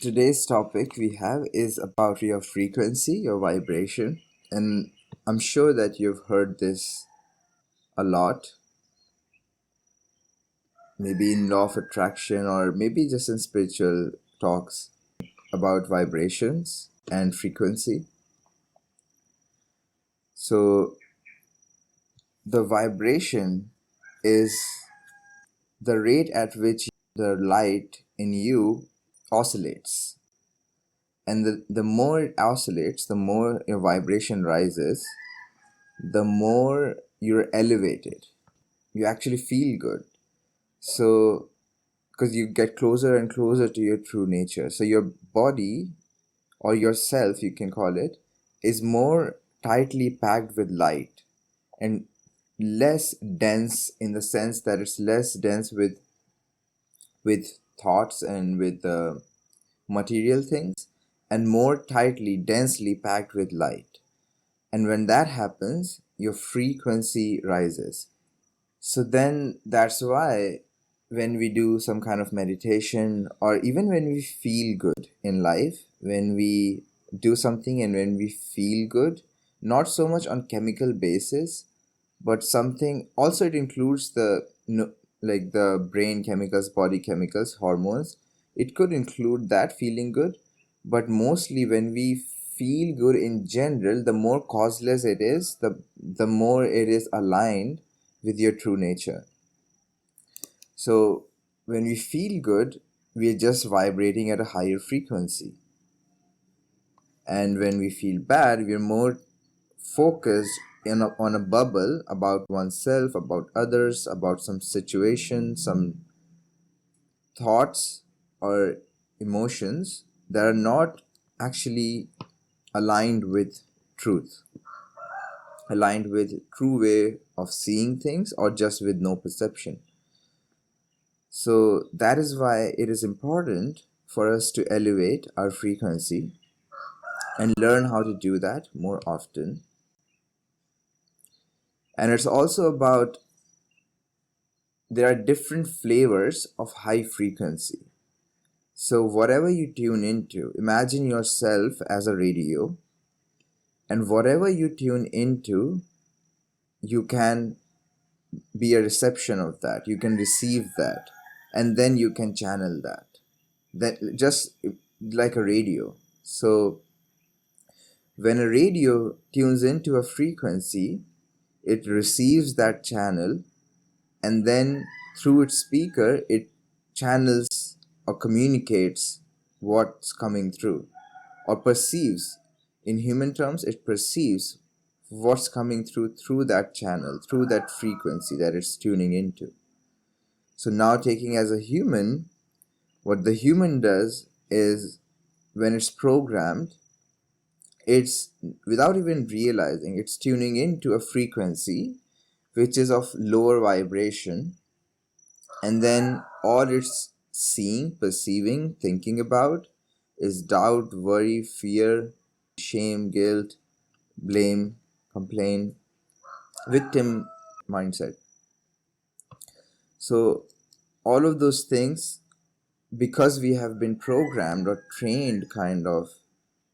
Today's topic we have is about your frequency, your vibration, and I'm sure that you've heard this a lot, maybe in law of attraction or maybe just in spiritual talks about vibrations and frequency. So, the vibration is the rate at which the light in you oscillates. And the more it oscillates, the more your vibration rises, the more you're elevated. You actually feel good. So, because you get closer and closer to your true nature. So, your body or yourself, you can call it, is more tightly packed with light and less dense in the sense that it's less dense with thoughts and with material things, and more tightly, densely packed with light. And when that happens, your frequency rises. So then that's why when we do some kind of meditation, or even when we feel good in life, when we do something and when we feel good, not so much on chemical basis, but something also, it includes the like the brain chemicals, body chemicals, hormones. It could include that feeling good, but mostly when we feel good in general, the more causeless it is, the more it is aligned with your true nature. So when we feel good, we are just vibrating at a higher frequency. And when we feel bad, we're more focused on a bubble about oneself, about others, about some situation, some thoughts or emotions that are not actually aligned with truth, aligned with true way of seeing things, or just with no perception. So that is why it is important for us to elevate our frequency and learn how to do that more often. And it's also about, there are different flavors of high frequency. So whatever you tune into, imagine yourself as a radio, and whatever you tune into, you can be a reception of that. You can receive that, and then you can channel that. That just like a radio. So when a radio tunes into a frequency, it receives that channel, and then through its speaker, it channels or communicates what's coming through, or perceives. In human terms, it perceives what's coming through that channel, through that frequency that it's tuning into. So now, taking as a human, what the human does is, when it's programmed, it's, without even realizing, it's tuning into a frequency which is of lower vibration, and then all it's seeing, perceiving, thinking about is doubt, worry, fear, shame, guilt, blame, complaint, victim mindset. So all of those things, because we have been programmed or trained kind of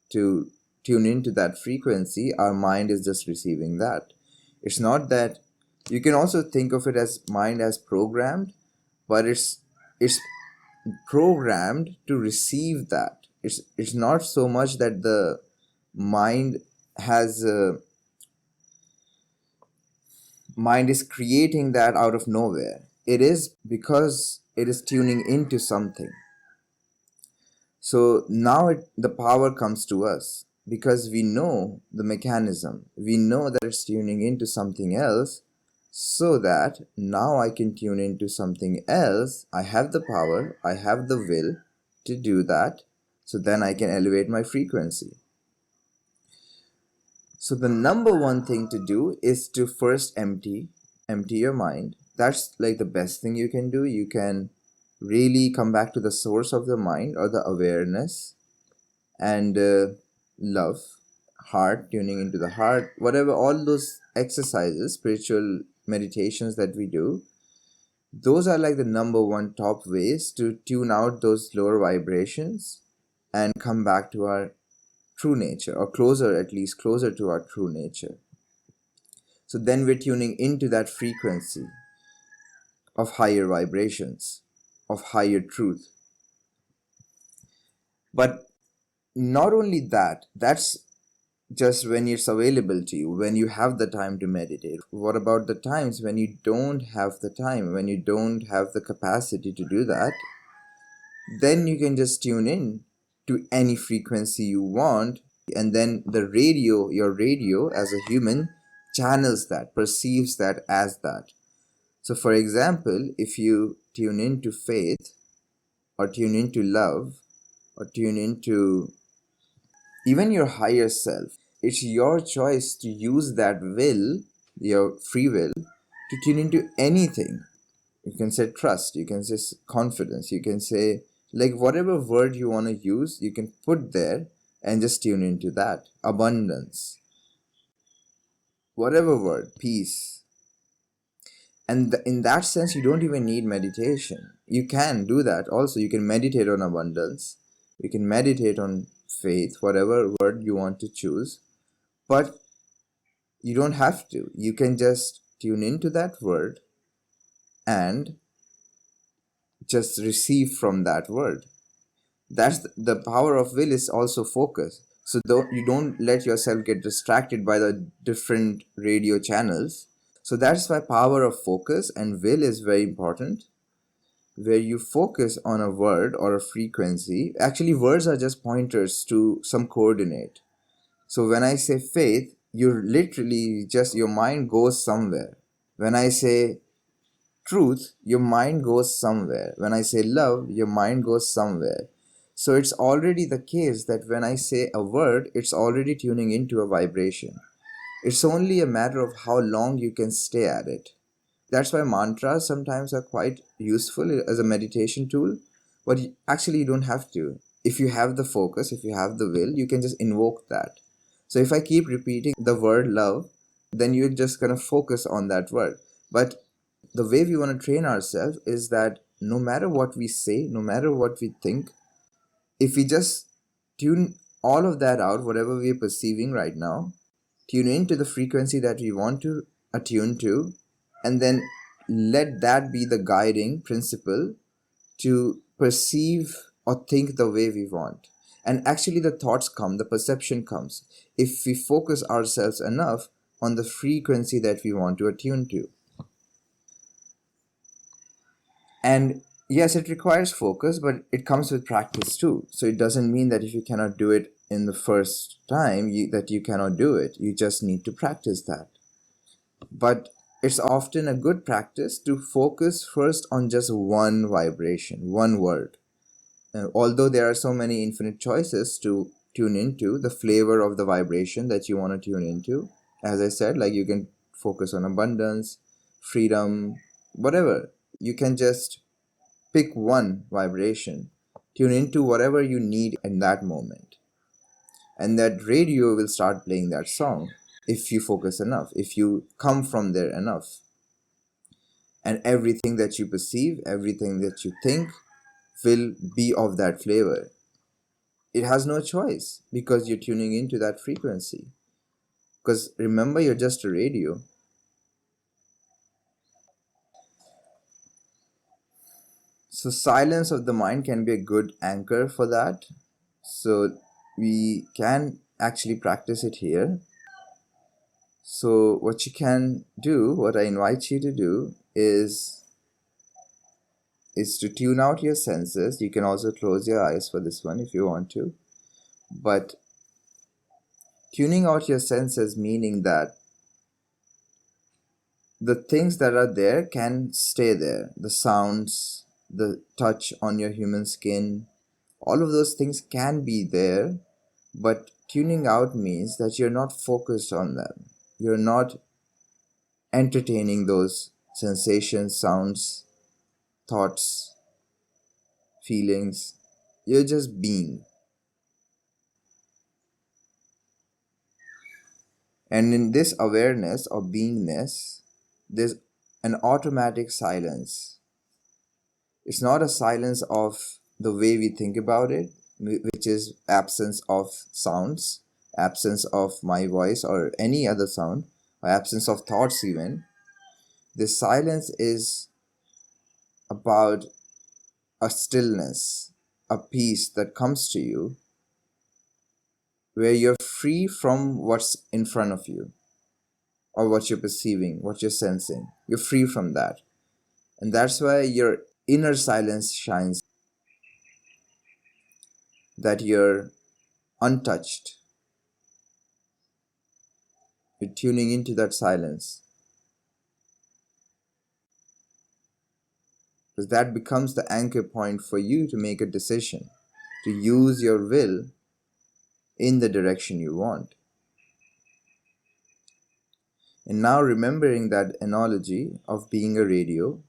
to tune into that frequency, our mind is just receiving that. It's not that, you can also think of it as mind as programmed, but it's programmed to receive that. It's not so much that the mind has mind is creating that out of nowhere. It is because it is tuning into something. So now the power comes to us because we know the mechanism. We know that it's tuning into something else, so that now I can tune into something else. I have the power, I have the will to do that, so then I can elevate my frequency. So the number one thing to do is to first empty your mind. That's like the best thing you can do. You can really come back to the source of the mind, or the awareness, and love, heart, tuning into the heart, whatever, all those exercises, spiritual meditations that we do, those are like the number one top ways to tune out those lower vibrations and come back to our true nature, or closer, at least closer to our true nature. So then we're tuning into that frequency of higher vibrations, of higher truth. But not only that, that's just when it's available to you, when you have the time to meditate. What about the times when you don't have the time, when you don't have the capacity to do that? Then you can just tune in to any frequency you want, and then your radio as a human channels that, perceives that as that. So for example, if you tune into faith, or tune into love, or tune into even your higher self, it's your choice to use that will, your free will, to tune into anything. You can say trust, you can say confidence, you can say, like, whatever word you want to use, you can put there and just tune into that. Abundance, whatever word, peace. And in that sense, you don't even need meditation. You can do that also. You can meditate on abundance, you can meditate on faith, whatever word you want to choose. But you don't have to. You can just tune into that word and just receive from that word. That's the power of will, is also focus. So you don't let yourself get distracted by the different radio channels. So that's why power of focus and will is very important, where you focus on a word or a frequency. Actually, words are just pointers to some coordinate. So when I say faith, you're literally just, your mind goes somewhere. When I say truth, your mind goes somewhere. When I say love, your mind goes somewhere. So it's already the case that when I say a word, it's already tuning into a vibration. It's only a matter of how long you can stay at it. That's why mantras sometimes are quite useful as a meditation tool, but actually you don't have to. If you have the focus, if you have the will, you can just invoke that. So if I keep repeating the word love, then you're just going to focus on that word. But the way we want to train ourselves is that no matter what we say, no matter what we think, if we just tune all of that out, whatever we are perceiving right now, tune into the frequency that we want to attune to, and then let that be the guiding principle to perceive or think the way we want. And actually the thoughts come, the perception comes, if we focus ourselves enough on the frequency that we want to attune to. And yes, it requires focus, but it comes with practice too. So it doesn't mean that if you cannot do it in the first time, that you cannot do it. You just need to practice that. But it's often a good practice to focus first on just one vibration, one word. Although there are so many infinite choices to tune into, the flavor of the vibration that you want to tune into, as I said, like you can focus on abundance, freedom, whatever. You can just pick one vibration, tune into whatever you need in that moment, and that radio will start playing that song if you focus enough, if you come from there enough. And everything that you perceive, everything that you think will be of that flavor. It has no choice because you're tuning into that frequency. Because remember, you're just a radio. So silence of the mind can be a good anchor for that. So we can actually practice it here. So what you can do, what I invite you to do is to tune out your senses. You can also close your eyes for this one if you want to. But tuning out your senses, meaning that the things that are there can stay there. The sounds, the touch on your human skin, all of those things can be there, but tuning out means that you're not focused on them. You're not entertaining those sensations, sounds, thoughts, feelings. You're just being. And in this awareness of beingness, there's an automatic silence. It's not a silence of the way we think about it. which is absence of sounds, absence of my voice or any other sound, or absence of thoughts even. This silence is about a stillness, a peace that comes to you where you're free from what's in front of you or what you're perceiving, what you're sensing. You're free from that. And that's why your inner silence shines, that you're untouched. You're tuning into that silence. Because that becomes the anchor point for you to make a decision, to use your will in the direction you want. And now, remembering that analogy of being a radio,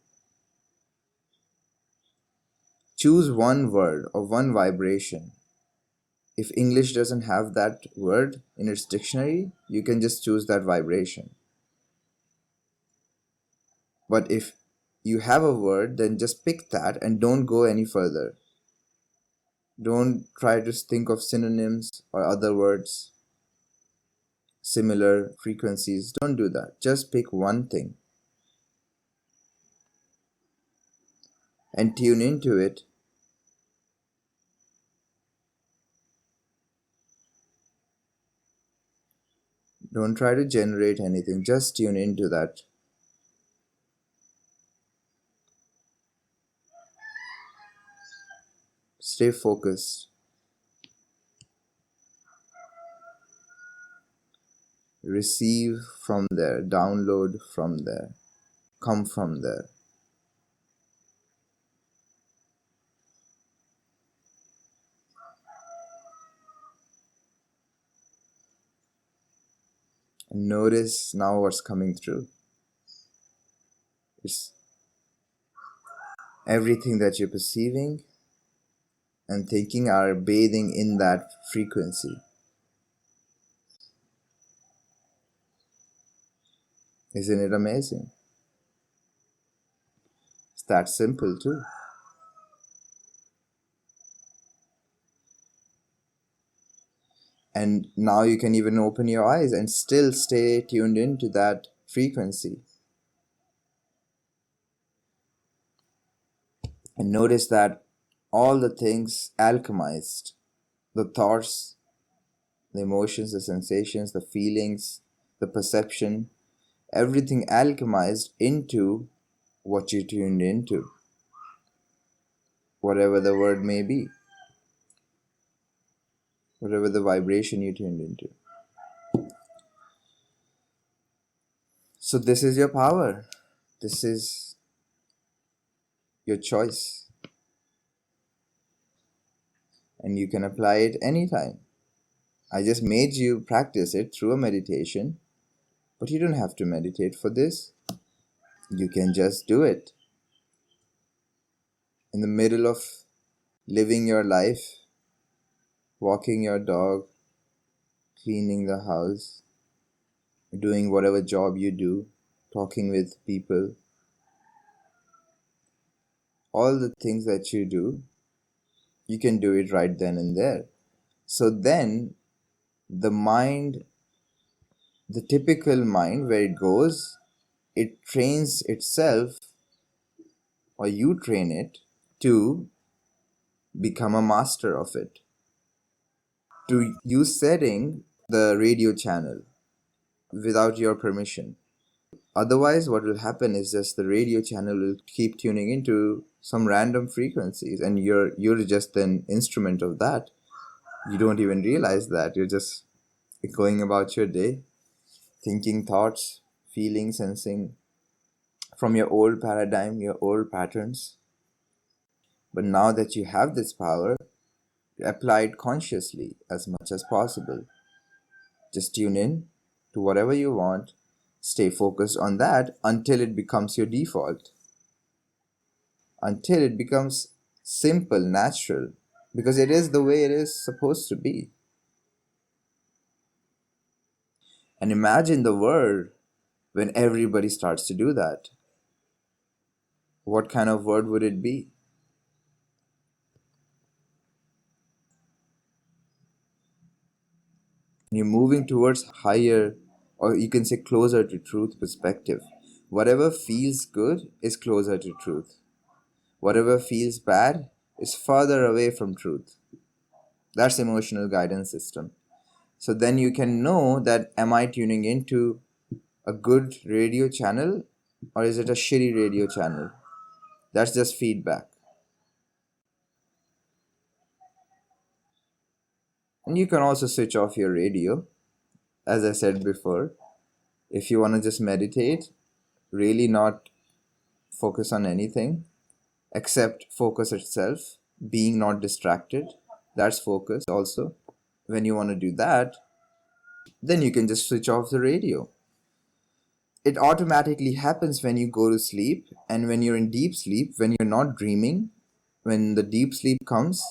choose one word or one vibration. If English doesn't have that word in its dictionary, you can just choose that vibration. But if you have a word, then just pick that and don't go any further. Don't try to think of synonyms or other words, similar frequencies. Don't do that. Just pick one thing and tune into it. Don't try to generate anything. Just tune into that. Stay focused. Receive from there. Download from there. Come from there. And notice now what's coming through. It's everything that you're perceiving and thinking are bathing in that frequency. Isn't it amazing? It's that simple too. And now you can even open your eyes and still stay tuned into that frequency. And notice that all the things alchemized, the thoughts, the emotions, the sensations, the feelings, the perception, everything alchemized into what you tuned into, whatever the word may be, whatever the vibration you tuned into. So this is your power. This is your choice. And you can apply it anytime. I just made you practice it through a meditation, but you don't have to meditate for this. You can just do it in the middle of living your life, walking your dog, cleaning the house, doing whatever job you do, talking with people, all the things that you do, you can do it right then and there. So then the mind, the typical mind, where it goes, it trains itself, or you train it to become a master of it, to you setting the radio channel without your permission. Otherwise, what will happen is just the radio channel will keep tuning into some random frequencies, and you're just an instrument of that. You don't even realize that. You're just going about your day, thinking thoughts, feeling, sensing from your old paradigm, your old patterns. But now that you have this power, apply it consciously as much as possible. Just tune in to whatever you want. Stay focused on that until it becomes your default. Until it becomes simple, natural. Because it is the way it is supposed to be. And imagine the world when everybody starts to do that. What kind of world would it be? You're moving towards higher, or you can say closer to truth perspective. Whatever feels good is closer to truth. Whatever feels bad is farther away from truth. That's emotional guidance system. So then you can know that am I tuning into a good radio channel or is it a shitty radio channel? That's just feedback. And you can also switch off your radio, as I said before. If you want to just meditate, really not focus on anything except focus itself, being not distracted, that's focus also. When you want to do that, then you can just switch off the radio. It automatically happens when you go to sleep, and when you're in deep sleep, when you're not dreaming, when the deep sleep comes,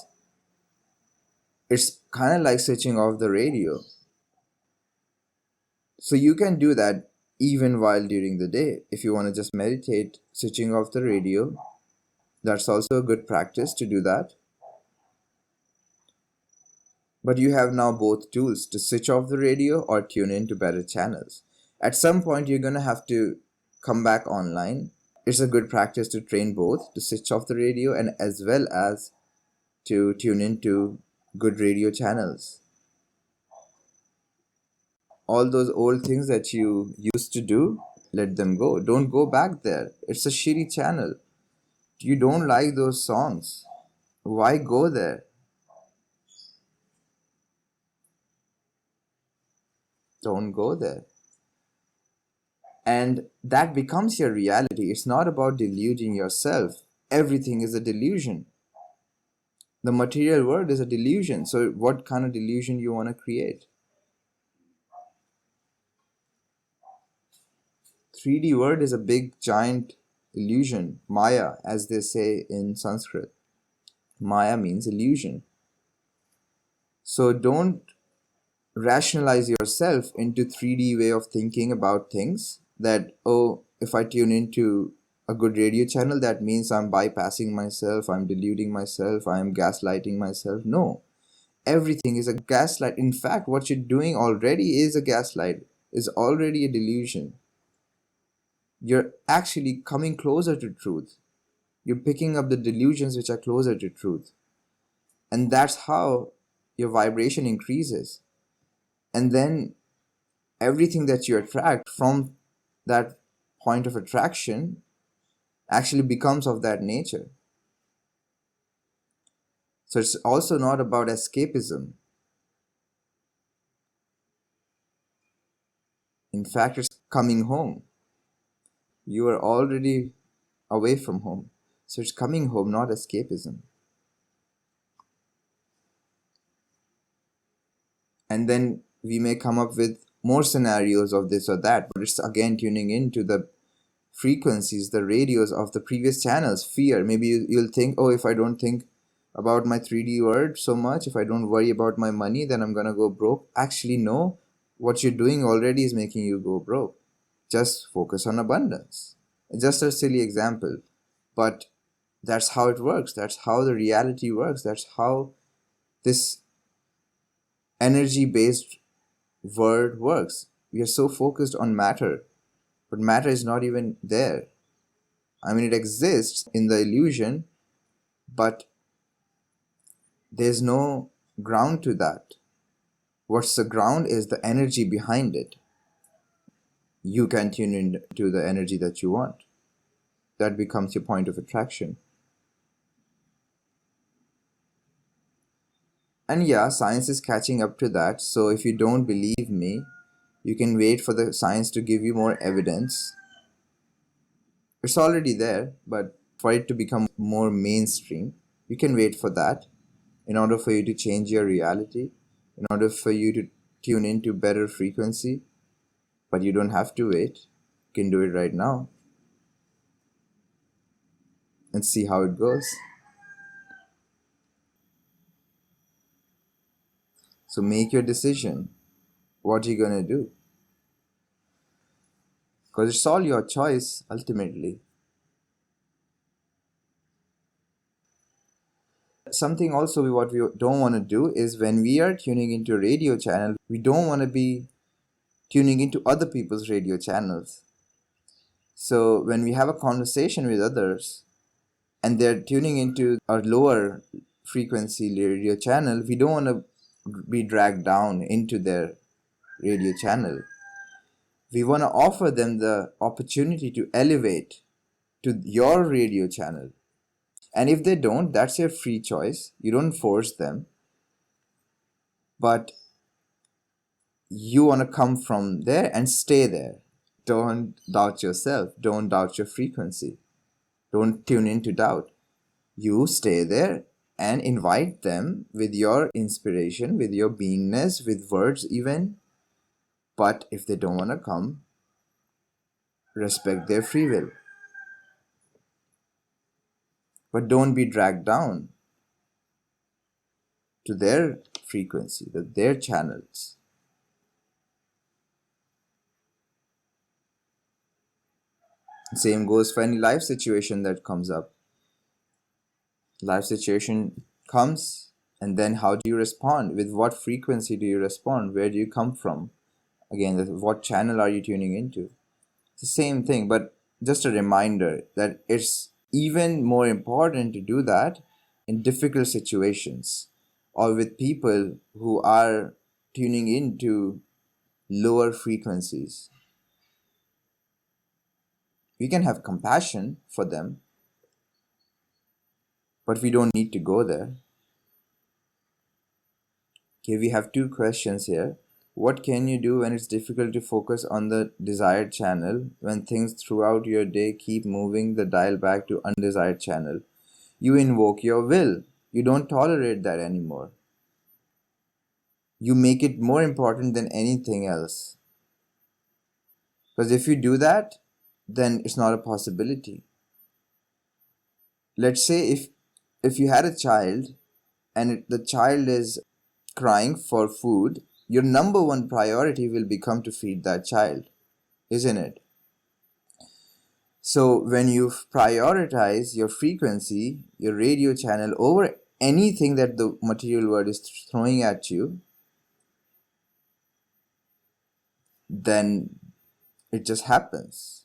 it's kind of like switching off the radio. So you can do that even while during the day. If you want to just meditate, switching off the radio, that's also a good practice to do that. But you have now both tools to switch off the radio or tune in to better channels. At some point, you're going to have to come back online. It's a good practice to train both, to switch off the radio and as well as to tune into good radio channels. All those old things that you used to do, let them go. Don't go back there. It's a shitty channel. You don't like those songs. Why go there? Don't go there. And that becomes your reality. It's not about deluding yourself. Everything is a delusion. The material world is a delusion. So what kind of delusion you want to create? 3D world is a big giant illusion. Maya, as they say in Sanskrit. Maya means illusion. So don't rationalize yourself into 3D way of thinking about things that, oh, if I tune into a good radio channel, that means I'm bypassing myself, I'm deluding myself, I'm gaslighting myself. No, everything is a gaslight. In fact, what you're doing already is a gaslight, is already a delusion. You're actually coming closer to truth. You're picking up the delusions which are closer to truth. And that's how your vibration increases. And then everything that you attract from that point of attraction actually becomes of that nature. So it's also not about escapism. In fact, it's coming home. You are already away from home. So it's coming home, not escapism. And then we may come up with more scenarios of this or that, but it's again tuning into the frequencies, the radios of the previous channels. Fear. Maybe you'll think, oh, if I don't think about my 3D world so much, if I don't worry about my money, then I'm gonna go broke. Actually, no. What you're doing already is making you go broke. Just focus on abundance. Just a silly example, but that's how it works. That's how the reality works. That's how this energy-based world works. We are so focused on matter, but matter is not even there. I mean, it exists in the illusion, but there's no ground to that. What's the ground is the energy behind it. You can tune into the energy that you want. That becomes your point of attraction. And yeah, science is catching up to that. So if you don't believe me, you can wait for the science to give you more evidence. It's already there, but for it to become more mainstream, you can wait for that in order for you to change your reality, in order for you to tune into better frequency. But you don't have to wait. You can do it right now and see how it goes. So make your decision. What are you gonna do? Because it's all your choice ultimately. Something also what we don't want to do is when we are tuning into a radio channel, we don't want to be tuning into other people's radio channels. So when we have a conversation with others and they're tuning into a lower frequency radio channel, we don't want to be dragged down into their radio channel. We want to offer them the opportunity to elevate to your radio channel. And if they don't, that's your free choice. You don't force them. But you want to come from there and stay there. Don't doubt yourself. Don't doubt your frequency. Don't tune into doubt. You stay there and invite them with your inspiration, with your beingness, with words even. But if they don't want to come, respect their free will. But don't be dragged down to their frequency, to their channels. Same goes for any life situation that comes up. Life situation comes, and then how do you respond? With what frequency do you respond? Where do you come from? Again, what channel are you tuning into? It's the same thing, but just a reminder that it's even more important to do that in difficult situations or with people who are tuning into lower frequencies. We can have compassion for them, but we don't need to go there. Okay, we have two questions here. What can you do when it's difficult to focus on the desired channel, when things throughout your day keep moving the dial back to undesired channel? You invoke your will. You don't tolerate that anymore. You make it more important than anything else. Because if you do that, then it's not a possibility. Let's say if you had a child and the child is crying for food, your number one priority will become to feed that child, isn't it? So when you prioritize your frequency, your radio channel over anything that the material world is throwing at you, then it just happens.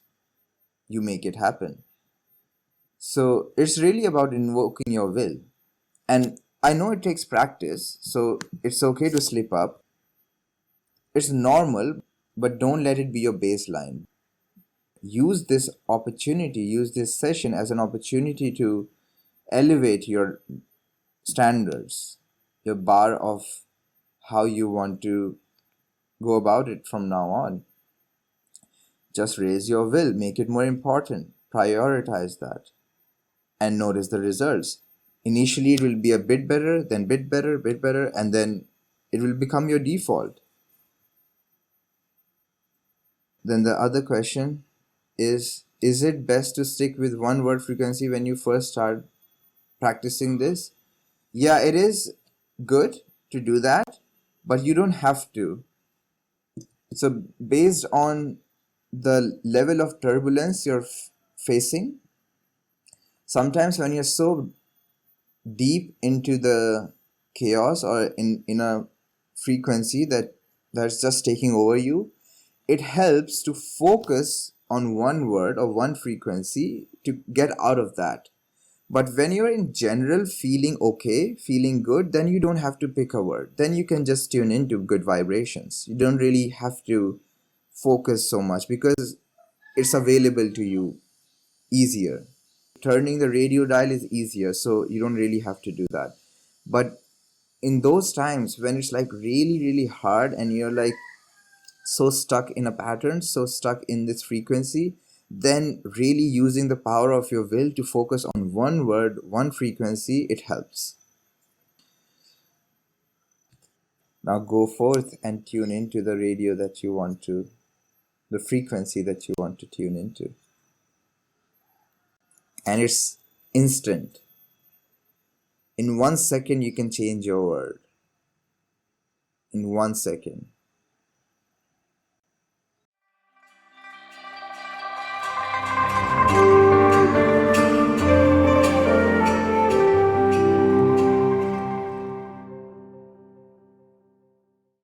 You make it happen. So it's really about invoking your will. And I know it takes practice, so it's okay to slip up. It's normal, but don't let it be your baseline. Use this opportunity, use this session as an opportunity to elevate your standards, your bar of how you want to go about it from now on. Just raise your will, make it more important, prioritize that, and notice the results. Initially, it will be a bit better, then bit better, and then it will become your default. Then the other question is it best to stick with one word frequency when you first start practicing this? Yeah, it is good to do that, but you don't have to. So, based on the level of turbulence you're facing, sometimes when you're so deep into the chaos or in a frequency that's just taking over you, it helps to focus on one word or one frequency to get out of that. But when you're in general feeling okay, feeling good, then you don't have to pick a word. Then you can just tune into good vibrations. You don't really have to focus so much because it's available to you easier. Turning the radio dial is easier, so you don't really have to do that. But in those times when it's like really hard and you're like so stuck in a pattern, so stuck in this frequency, then really using the power of your will to focus on one word, one frequency, it helps. Now go forth and tune into the radio that you want to, the frequency that you want to tune into. And it's instant. In 1 second, you can change your world. In 1 second.